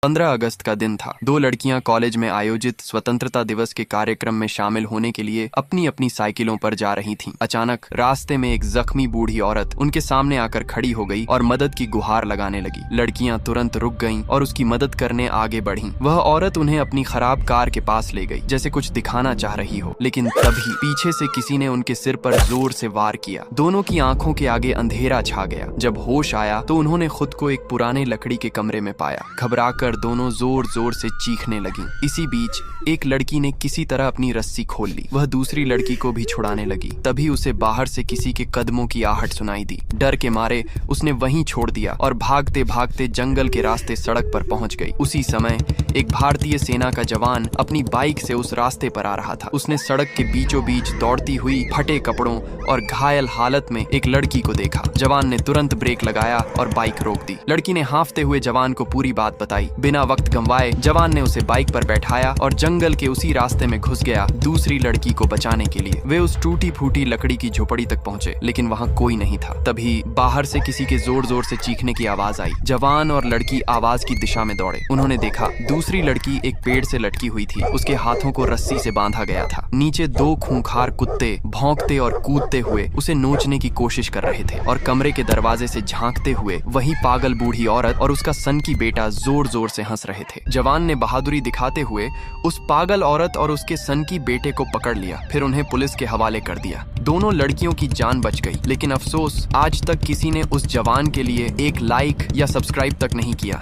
15 अगस्त का दिन था। दो लड़कियां कॉलेज में आयोजित स्वतंत्रता दिवस के कार्यक्रम में शामिल होने के लिए अपनी अपनी साइकिलों पर जा रही थीं। अचानक रास्ते में एक जख्मी बूढ़ी औरत उनके सामने आकर खड़ी हो गई और मदद की गुहार लगाने लगी। लड़कियां तुरंत रुक गईं और उसकी मदद करने आगे बढ़ीं। वह औरत उन्हें अपनी खराब कार के पास ले गई, जैसे कुछ दिखाना चाह रही हो, लेकिन तभी पीछे से किसी ने उनके सिर पर जोर से वार किया। दोनों की आंखों के आगे अंधेरा छा गया। जब होश आया तो उन्होंने खुद को एक पुराने लकड़ी के कमरे में पाया। घबराकर दोनों जोर जोर से चीखने लगीं। इसी बीच एक लड़की ने किसी तरह अपनी रस्सी खोल ली। वह दूसरी लड़की को भी छुड़ाने लगी। तभी उसे बाहर से किसी के कदमों की आहट सुनाई दी। डर के मारे उसने वहीं छोड़ दिया और भागते भागते जंगल के रास्ते सड़क पर पहुंच गई। उसी समय एक भारतीय सेना का जवान अपनी बाइक से उस रास्ते पर आ रहा था। उसने सड़क के बीचों बीच दौड़ती हुई फटे कपड़ों और घायल हालत में एक लड़की को देखा। जवान ने तुरंत ब्रेक लगाया और बाइक रोक दी। लड़की ने हांफते हुए जवान को पूरी बात बताई। बिना वक्त गंवाए जवान ने उसे बाइक पर बैठाया और जंगल के उसी रास्ते में घुस गया दूसरी लड़की को बचाने के लिए। वे उस टूटी फूटी लकड़ी की झोपड़ी तक पहुंचे, लेकिन वहां कोई नहीं था। तभी बाहर से किसी के जोर जोर से चीखने की आवाज आई। जवान और लड़की आवाज की दिशा में दौड़े। उन्होंने देखा दूसरी लड़की एक पेड़ से लटकी हुई थी। उसके हाथों को रस्सी से बांधा गया था। नीचे दो खूंखार कुत्ते भौंकते और कूदते हुए उसे नोचने की कोशिश कर रहे थे और कमरे के दरवाजे से झांकते हुए वही पागल बूढ़ी औरत और उसका सनकी बेटा जोर जोर से हंस रहे थे। जवान ने बहादुरी दिखाते हुए उस पागल औरत और उसके सनकी बेटे को पकड़ लिया, फिर उन्हें पुलिस के हवाले कर दिया। दोनों लड़कियों की जान बच गई, लेकिन अफसोस आज तक किसी ने उस जवान के लिए एक लाइक या सब्सक्राइब तक नहीं किया।